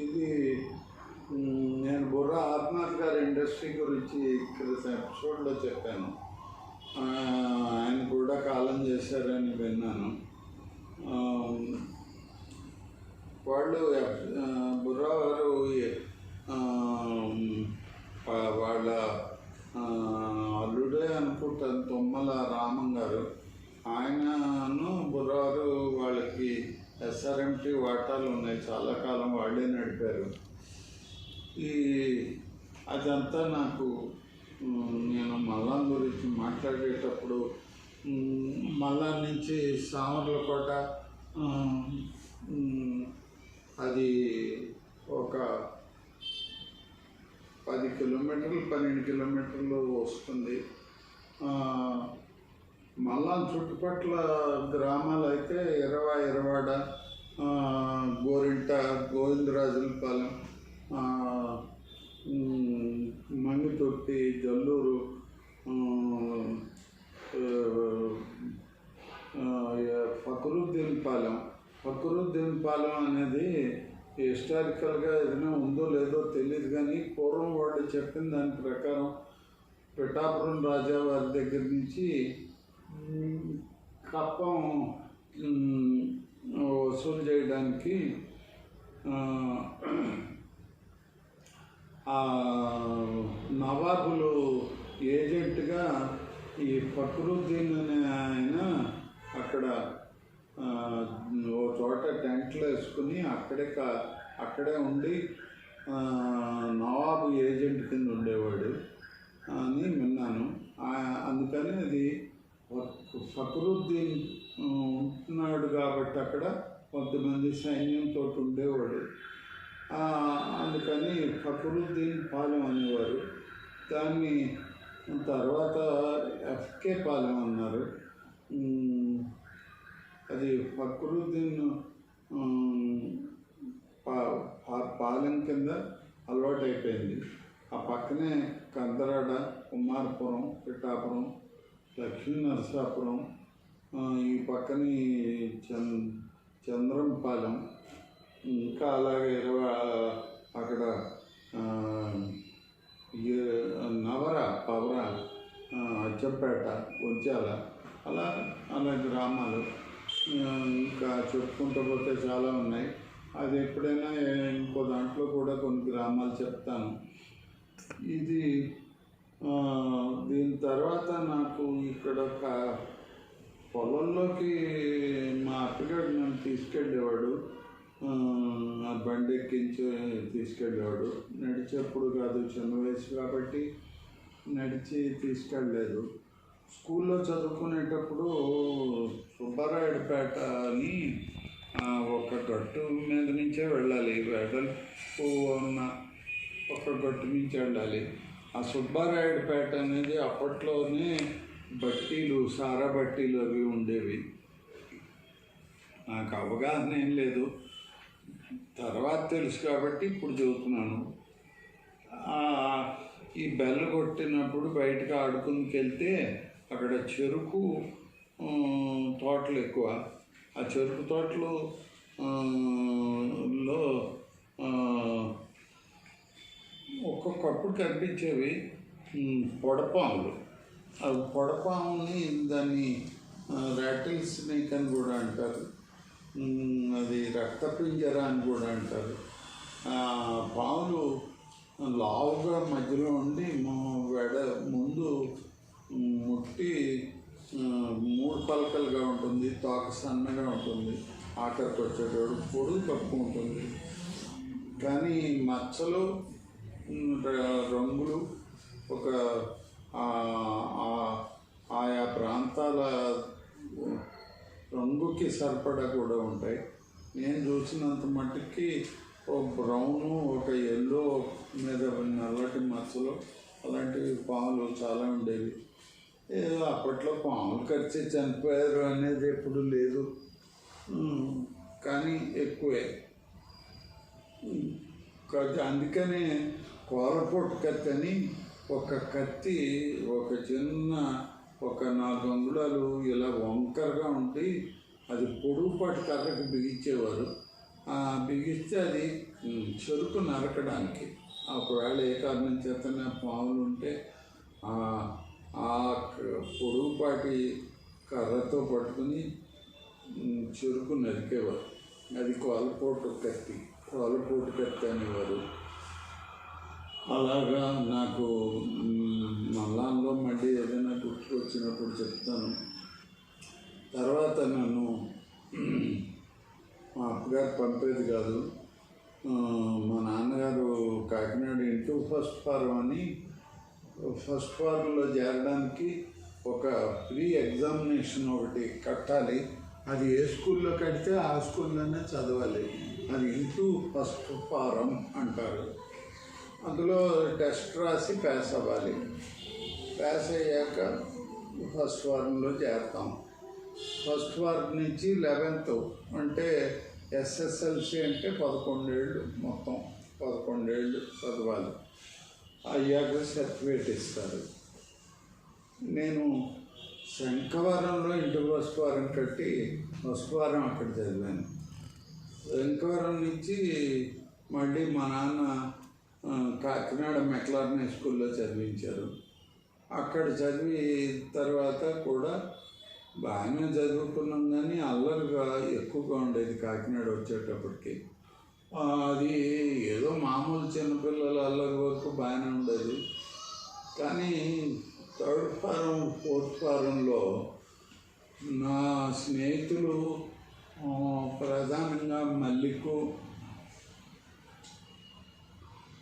ఇది నేను బుర్రా ఆత్మనాథ్ గారి ఇండస్ట్రీ గురించి క్రితం ఎపిసోడ్లో చెప్పాను. ఆయన కూడా కాలం చేశారని విన్నాను. వాళ్ళు బుర్రా గారు వాళ్ళ అల్లుడే అనుకుంటాను, తుమ్మల రామం గారు. ఆయనను బుర్రారు వాళ్ళకి ఎస్ఆర్ఎంటీ వాటాలు ఉన్నాయి, చాలా కాలం వాళ్ళే నడిపారు. అదంతా నాకు నేను మల్లాం గురించి మాట్లాడేటప్పుడు మల్లాం నుంచి సామర్లకోట అది ఒక 10 కిలోమీటర్లు 12 కిలోమీటర్లు వస్తుంది. మల్లాం చుట్టుపక్కల గ్రామాలు అయితే ఇరవాడ, గోరింట, గోవిందరాజులపాలెం, మంగితొట్టి, జల్లూరు, ఫకరుద్దీన్ పాలెం అనేది హిస్టారికల్గా ఏదైనా ఉందో లేదో తెలియదు, కానీ పూర్వం వాళ్ళు చెప్పిన దాని ప్రకారం పిఠాపురం రాజా వారి దగ్గర నుంచి కప్పం వసూలు చేయడానికి నవాబులు ఏజెంట్గా ఈ ఫకరుద్దీన్ అనే ఆయన అక్కడ ఓ చోట టెంట్లు వేసుకుని అక్కడే ఉండి నవాబు ఏజెంట్ కింద ఉండేవాడు అని విన్నాను. అందుకని అది ఫకరుద్దీన్ ఉంటున్నాడు కాబట్టి అక్కడ కొంతమంది సైన్యంతో ఉండేవాడు. అందుకని ఫకరుద్దీన్ పాలెం అనేవారు. దాన్ని తర్వాత ఎఫ్కే పాలెం అన్నారు. అది ఫకరుద్దీన్ పాలెం కింద అలవాటైపోయింది. ఆ పక్కనే కందరాడ, కుమారపురం, పిఠాపురం, లక్ష్మీ నరసాపురం, ఈ పక్కని చంద్రంపాలెం, ఇంకా అలాగే అక్కడ నవర, పవర, అచ్చంపేట, వంచాల, అలా గ్రామాలు ఇంకా చెప్పుకుంటూ పోతే చాలా ఉన్నాయి. అది ఎప్పుడైనా ఇంకో దాంట్లో కూడా కొన్ని గ్రామాలు చెప్తాను. దీని తర్వాత నాకు ఇక్కడ ఒక పొలంలోకి మా అత్తగారు నన్ను తీసుకెళ్ళేవాడు, బండి ఎక్కించి తీసుకెళ్ళేవాడు. నడిచేప్పుడు కాదు, చిన్న వయసు కాబట్టి నడిచి తీసుకెళ్ళలేదు. స్కూల్లో చదువుకునేటప్పుడు సుబ్బారాయుడుపేట అని ఒక గట్టు మీద నుంచే వెళ్ళాలి, వెడల్పు ఉన్న ఒక గట్టు నుంచి వెళ్ళాలి. ఆ సుబ్బారాయుడుపేట అనేది అప్పట్లోనే బట్టీలు, సారా బట్టీలు అవి ఉండేవి. నాకు అవగాహన ఏం లేదు, తర్వాత తెలుసు కాబట్టి ఇప్పుడు చదువుతున్నాను. ఈ బెల్ల కొట్టినప్పుడు బయటకు ఆడుకునికి వెళ్తే అక్కడ చెరుకు తోటలు ఎక్కువ. ఆ చెరుకు తోటలో ఒక్కొక్కప్పుడు కనిపించేవి పొడపాములు. ఆ పొడపాముని దాన్ని రాటిల్ స్నేక్ అని కూడా అంటారు, అది రక్తపింజర అని కూడా అంటారు. పాములు లావుగా మధ్యలో ఉండి ముందు ముట్టి 3 పలకలుగా ఉంటుంది, తోక సన్నగా ఉంటుంది, ఆఖరికి వచ్చేటప్పుడు పొడుగు తక్కువ ఉంటుంది. కానీ మచ్చలు, రంగులు ఒక ఆయా ప్రాంతాల రంగుకి సరిపడా కూడా ఉంటాయి. నేను చూసినంత మట్టుకి ఒక బ్రౌను, ఒక ఎల్లో మీద నల్లటి మచ్చలు, అలాంటివి పాములు చాలా ఉండేవి. ఏదో అప్పట్లో పాములు కరిచి చనిపోయారు అనేది ఎప్పుడు లేదు, కానీ ఎక్కువే. అందుకనే కోరపోటు కత్తి అని ఒక కత్తి, ఒక చిన్న 4 అంగుళాలు ఇలా వంకరగా ఉండి అది పొడుగుపాటి కర్రకి బిగించేవారు. బిగిస్తే అది చెరుకు నరకడానికి, ఒకవేళ ఏ కారణం చేతనే పాములు ఉంటే ఆ పొడుగుపాటి కర్రతో పట్టుకుని చెరుకు నరికేవారు. అది కోలపోటు కత్తి అనేవారు. అలాగా నాకు మల్లాంలో మళ్ళీ ఏదైనా గుర్తుకొచ్చినప్పుడు చెప్తాను. తర్వాత నన్ను మా అప్పగారు పంపేది కాదు. మా నాన్నగారు కాకినాడ ఇంటూ ఫస్ట్ ఫారం అని, ఫస్ట్ ఫారంలో చేరడానికి ఒక ప్రీ ఎగ్జామినేషన్ ఒకటి కట్టాలి. అది ఏ స్కూల్లో కడితే ఆ స్కూల్లోనే చదవాలి. అది ఇంటూ ఫస్ట్ ఫారం అంటారు. అందులో టెస్ట్ రాసి పాస్ అవ్వాలి. పాస్ అయ్యాక ఫస్ట్ ఫారంలో చేరతాం. ఫస్ట్ ఫారం నుంచి 11th అంటే ఎస్ఎస్ఎల్సి అంటే 11 ఏళ్ళు, మొత్తం 11 ఏళ్ళు చదవాలి. అయ్యాక సర్టిఫికేట్ ఇస్తారు. నేను శంఖవరంలో ఇంటర్ ఫస్ట్ ఫారం కట్టి ఫస్ట్ ఫారం అక్కడ చదివాను. శంఖవరం నుంచి మళ్ళీ మా నాన్న కాకినాడ మెక్లార్నే స్కూల్లో చదివించారు. అక్కడ చదివి తర్వాత కూడా బాగానే చదువుకున్నాం, కానీ అల్లరిగా ఎక్కువగా ఉండేది కాకినాడ వచ్చేటప్పటికి. అది ఏదో మామూలు చిన్నపిల్లల అల్లరి వరకు బాగానే ఉండేది. కానీ 3rd ఫారం 4th ఫారంలో నా స్నేహితులు ప్రధానంగా మల్లికు,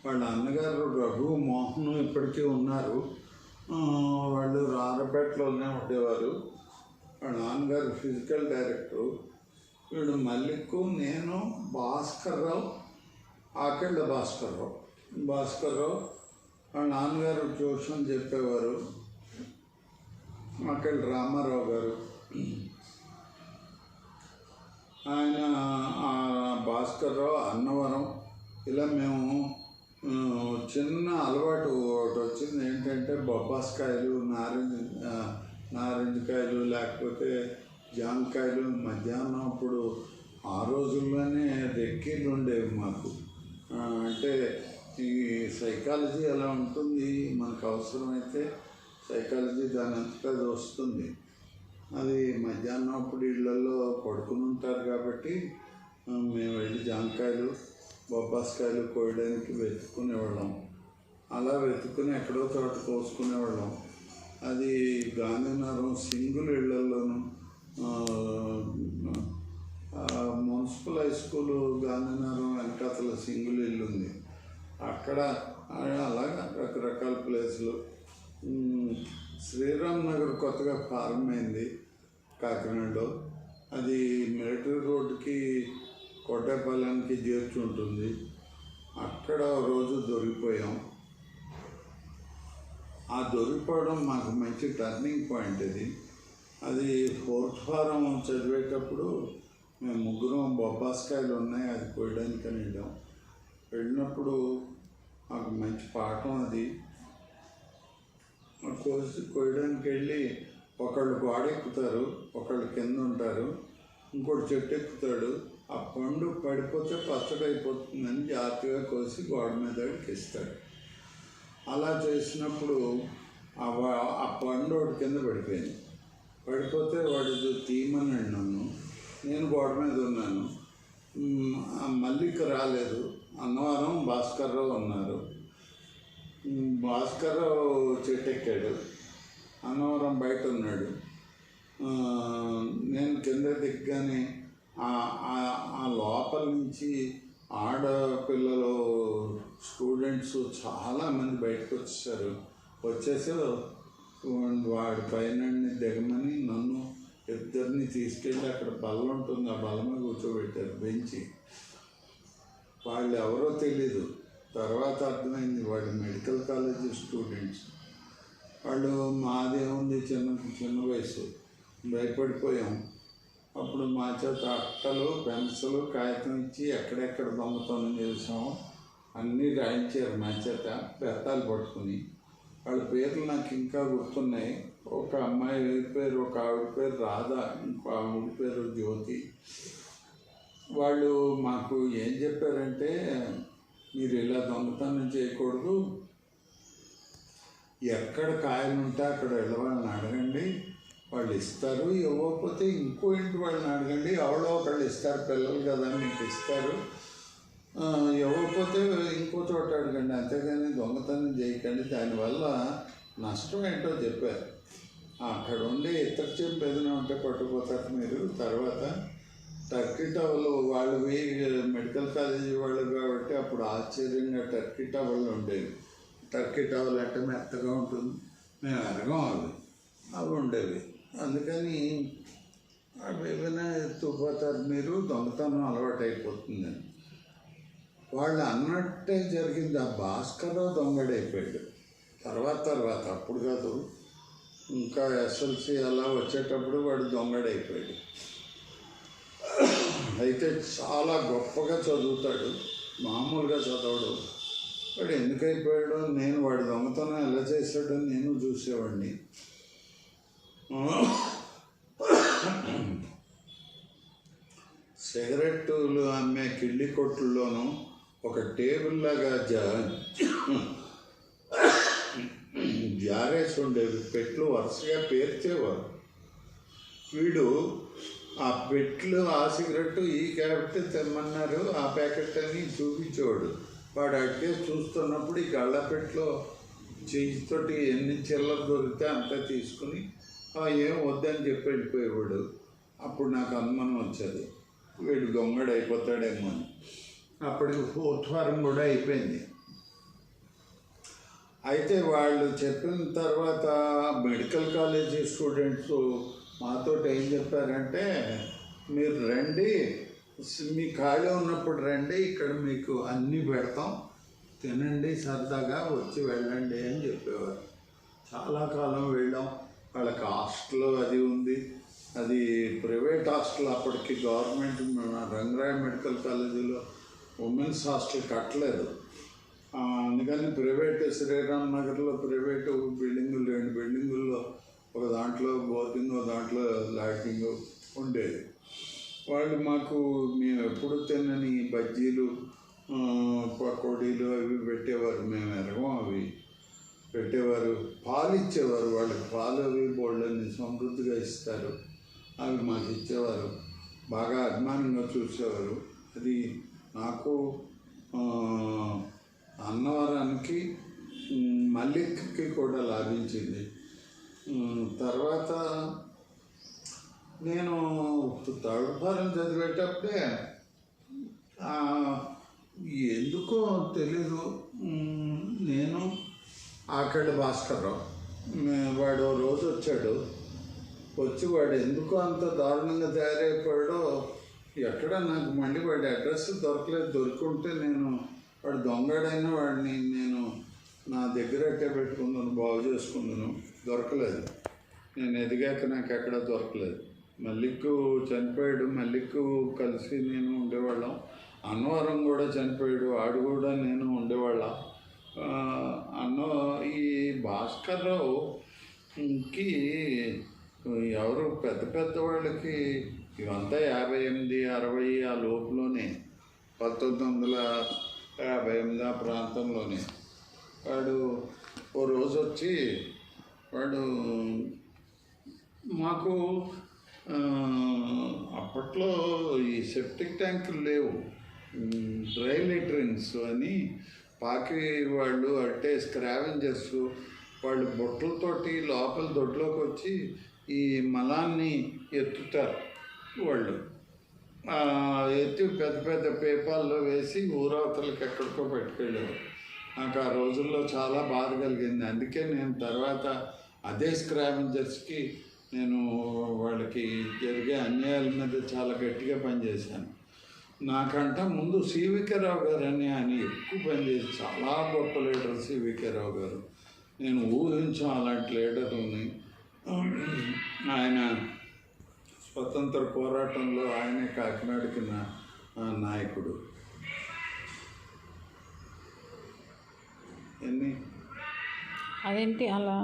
వాళ్ళ అన్నగారు రఘు మోహన్ ఇప్పటికీ ఉన్నారు. వాళ్ళు రారపేటలోనే ఉండేవారు. వాళ్ళ నాన్నగారు ఫిజికల్ డైరెక్టరు. వీడు మల్లికు, నేను, భాస్కర్రావు, ఆకెళ్ళ భాస్కర్రావు వాళ్ళ నాన్నగారు ట్యూషన్ చెప్పేవారు. ఆకెళ్ళ రామారావు గారు, ఆయన భాస్కర్రావు, అన్నవరం. ఇలా మేము చిన్న అలవాటు ఒకటి వచ్చింది. ఏంటంటే బొబ్బాస్కాయలు, నారింజకాయలు, లేకపోతే జామకాయలు. మధ్యాహ్నం అప్పుడు ఆ రోజుల్లోనే రెక్కీలు ఉండేవి మాకు. అంటే ఈ సైకాలజీ ఎలా ఉంటుంది, మనకు అవసరమైతే సైకాలజీ దాని అంతటా అది వస్తుంది. అది మధ్యాహ్నం అప్పుడు ఇళ్ళల్లో పడుకుని ఉంటారు కాబట్టి మేము వెళ్ళి జామకాయలు, బొబ్బాస్కాయలు కోయడానికి వెతుక్కునేవాళ్ళం. అలా వెతుక్కుని ఎక్కడో చోట కోసుకునేవాళ్ళం. అది గాంధీనగరం సింగుల్ ఇళ్లలోనూ, మున్సిపల్ హై స్కూలు గాంధీనగరం వెనకాతల సింగిల్ ఇల్లు ఉంది, అక్కడ అలాగా రకరకాల ప్లేసులు. శ్రీరామ్ నగర్ కొత్తగా ఫారం అయింది కాకినాడలో. అది మిలిటరీ రోడ్డుకి కోటేపాలెంకి చేర్చి ఉంటుంది. అక్కడ రోజు దొరికిపోయాం. ఆ దొరికిపోవడం మాకు మంచి టర్నింగ్ పాయింట్. అది 4th ఫారం చదివేటప్పుడు మేము ముగ్గురం బొబ్బాస్కాయలు ఉన్నాయి అది కోయడానికి అని వెళ్ళినప్పుడు మాకు మంచి పాఠం అది. కోయడానికి వెళ్ళి ఒకళ్ళు గోడ ఎక్కుతారు, ఒకళ్ళు కింద ఉంటారు, ఇంకోటి చెట్టు ఎక్కుతాడు. ఆ పండు పడిపోతే పచ్చడి అయిపోతుందని జాగ్రత్తగా కోసి గోడ మీద ఎక్కిస్తాడు. అలా చేసినప్పుడు ఆ పండు ఒకటి కింద పడిపోతే వాడు తీయమన్నాడు నన్ను. నేను గోడ మీద ఉన్నాను. మల్లిక రాలేదు. అన్నవరం భాస్కర్రావు ఉన్నారు. భాస్కర్రావు చెట్టు ఎక్కాడు, అన్నవరం బయట ఉన్నాడు. నేను కింద దిగ్గానే ఆ లోపల నుంచి ఆడపిల్లలు స్టూడెంట్స్ చాలామంది బయటకు వచ్చేసి వాడి పైన దిగమని నన్ను ఇద్దరిని తీసుకెళ్ళి అక్కడ బల్ల ఉంటుంది, ఆ బల్ల మీద కూర్చోబెట్టారు బెంచి. వాళ్ళు ఎవరో తెలీదు, తర్వాత అర్థమైంది వాళ్ళు మెడికల్ కాలేజీ స్టూడెంట్స్. వాళ్ళు మాదేముంది చిన్న వయసు, భయపడిపోయాం. అప్పుడు మా చేత అట్టలు, పెన్సిల్, కాగితం ఇచ్చి ఎక్కడెక్కడ దొంగతనం చేసామో అన్నీ రాయించారు మా చేత బెత్తాలు పట్టుకుని. వాళ్ళ పేర్లు నాకు ఇంకా గుర్తున్నాయి. ఒక అమ్మాయి పేరు, ఒక ఆవిడ పేరు రాధ, ఇంకో ఆవిడ పేరు జ్యోతి. వాళ్ళు మాకు ఏం చెప్పారంటే, మీరు ఇలా దొంగతనం చేయకూడదు, ఎక్కడ కాయలు ఉంటే అక్కడ వెళ్ళవాళ్ళని అడగండి, వాళ్ళు ఇస్తారు, ఇవ్వకపోతే ఇంకో ఇంటి వాళ్ళని అడగండి, ఎవరో ఒకళ్ళు ఇస్తారు, పిల్లలు కదా మీకు ఇస్తారు, ఇవ్వకపోతే ఇంకో చోట అడగండి, అంతేగాని దొంగతనం చేయకండి, దానివల్ల నష్టం ఏంటో చెప్పారు. అక్కడ ఉండే ఇతర చెప్పు ఏదైనా ఉంటే పట్టుకుపోతారు మీరు. తర్వాత టర్కీ టవల్ వాళ్ళు మెడికల్ కాలేజీ వాళ్ళు కాబట్టి అప్పుడు ఆశ్చర్యంగా టర్కీ టవల్ ఉండేవి. టర్కీ టవల్ అంటే మెత్తగా ఉంటుంది, మేము ఎరగం అవి ఉండేవి. అందుకని అవి ఏమైనా ఎత్తుకుపోతారు మీరు, దొంగతనం అలవాటు అయిపోతుందని. వాళ్ళు అన్నట్టే జరిగింది. ఆ భాస్కర్ దొంగడైపోయాడు తర్వాత అప్పుడు కాదు, ఇంకా ఎస్ఎల్సి అలా వచ్చేటప్పుడు వాడు దొంగడైపోయాడు. అయితే చాలా గొప్పగా చదువుతాడు, మామూలుగా చదవడు. వాడు ఎందుకు అయిపోయాడో, నేను వాడు దొంగతనం ఎలా చేశాడో నేను చూసేవాడిని. సిగరెట్లు అమ్మే కిళ్ళి కొట్టుల్లోనూ ఒక టేబుల్ లాగా జారేసి ఉండేవి, పెట్లు వరుసగా పేర్చేవారు. వీడు ఆ పెట్లు, ఆ సిగరెట్ ఈ క్యారెట్ తెమ్మన్నారు, ఆ ప్యాకెట్ అని చూపించేవాడు. వాడు అడిగే చూస్తున్నప్పుడు ఈ గళ్ళ పెట్లో చెయ్యితోటి ఎన్ని చిల్లర దొరికితే అంతా తీసుకుని ఏం వద్దని చెప్పి వెళ్ళిపోయేవాడు. అప్పుడు నాకు అనుమానం వచ్చేది, వీడు దొంగడు అయిపోతాడేమో అని. అప్పటికి 4th వారం కూడా అయిపోయింది. అయితే వాళ్ళు చెప్పిన తర్వాత మెడికల్ కాలేజీ స్టూడెంట్స్ మాతో ఏం చెప్పారంటే, మీరు రండి, మీ ఖాళీ ఉన్నప్పుడు రండి, ఇక్కడ మీకు అన్నీ పెడతాం, తినండి, సరదాగా వచ్చి వెళ్ళండి అని చెప్పేవారు. చాలా కాలం వెళ్ళాం. వాళ్ళకి హాస్టల్ అది ఉంది, అది ప్రైవేట్ హాస్టల్. అప్పటికి గవర్నమెంట్ రంగరాయ మెడికల్ కాలేజీలో ఉమెన్స్ హాస్టల్ కట్టలేదు, అందుకని ప్రైవేట్ శ్రీరామ్ నగర్లో ప్రైవేటు బిల్డింగులు, 2 బిల్డింగుల్లో ఒక దాంట్లో బోర్డింగ్, ఒక దాంట్లో లాడ్జింగ్ ఉండేది. వాళ్ళు మాకు మేము ఎప్పుడు తినని బజ్జీలు, పకోడీలు అవి పెట్టేవారు, మేము ఎరగం అవి పెట్టేవారు. పాలు ఇచ్చేవారు, వాళ్ళకి పాలు అవి బోళ్ళని సమృద్ధిగా ఇస్తారు, అవి మాకు ఇచ్చేవారు. బాగా అభిమానంగా చూసేవారు. అది నాకు అన్నవరానికి మల్లిక్కి కూడా లాభించింది. తర్వాత నేను 3rd ఫారం చదివేటప్పుడే ఎందుకో తెలీదు, నేను అక్కడ భాస్కర్రావు వాడు రోజు వచ్చాడు. వచ్చి వాడు ఎందుకో అంత దారుణంగా తయారైపోయాడో ఎక్కడ నాకు మళ్ళీ వాడి అడ్రస్ దొరకలేదు. దొరుకుంటే నేను వాడు దొంగడైన వాడిని నేను నా దగ్గర అట్టే పెట్టుకుందాను, బాగు చేసుకుందాను. దొరకలేదు. నేను ఎదిగాక నాకు ఎక్కడ దొరకలేదు. మల్లిక్కు చనిపోయాడు, మల్లిక్కు కలిసి నేను ఉండేవాళ్ళం. అన్నవరం కూడా చనిపోయాడు, ఆడు కూడా నేను ఉండేవాళ్ళం. ఈ భాస్కర్రావుకి ఎవరు పెద్ద వాళ్ళకి ఇవంతా 58, 60 ఆ లోపులోనే, 1958 ఆ ప్రాంతంలోనే. వాడు ఓ రోజు వచ్చి వాడు మాకు అప్పట్లో ఈ సెప్టిక్ ట్యాంకులు లేవు, డ్రై లెట్రిన్స్ అని పాకి వాళ్ళు అంటే స్క్రావెంజర్స్ వాళ్ళు బొట్టలతోటి లోపల దొడ్లోకి వచ్చి ఈ మలాన్ని ఎత్తుతారు. వాళ్ళు ఎత్తి పెద్ద పేపాల్లో వేసి ఊరవతలకి ఎక్కడికో పెట్టుకెళ్ళేవారు. నాకు ఆ రోజుల్లో చాలా బాధ కలిగింది. అందుకే నేను తర్వాత అదే స్క్రావెంజర్స్కి నేను వాళ్ళకి జరిగే అన్యాయాల మీద చాలా గట్టిగా పనిచేశాను. నాకంట ముందు సివికే రావు గారు అని ఆయన ఎక్కువ పనిచేసి చాలా గొప్ప లీడర్ సివికే రావు గారు. నేను ఊహించాం అలాంటి లీడర్ని. ఆయన స్వతంత్ర పోరాటంలో ఆయనే కాకినాడకి నాయకుడు. అదేంటి అలా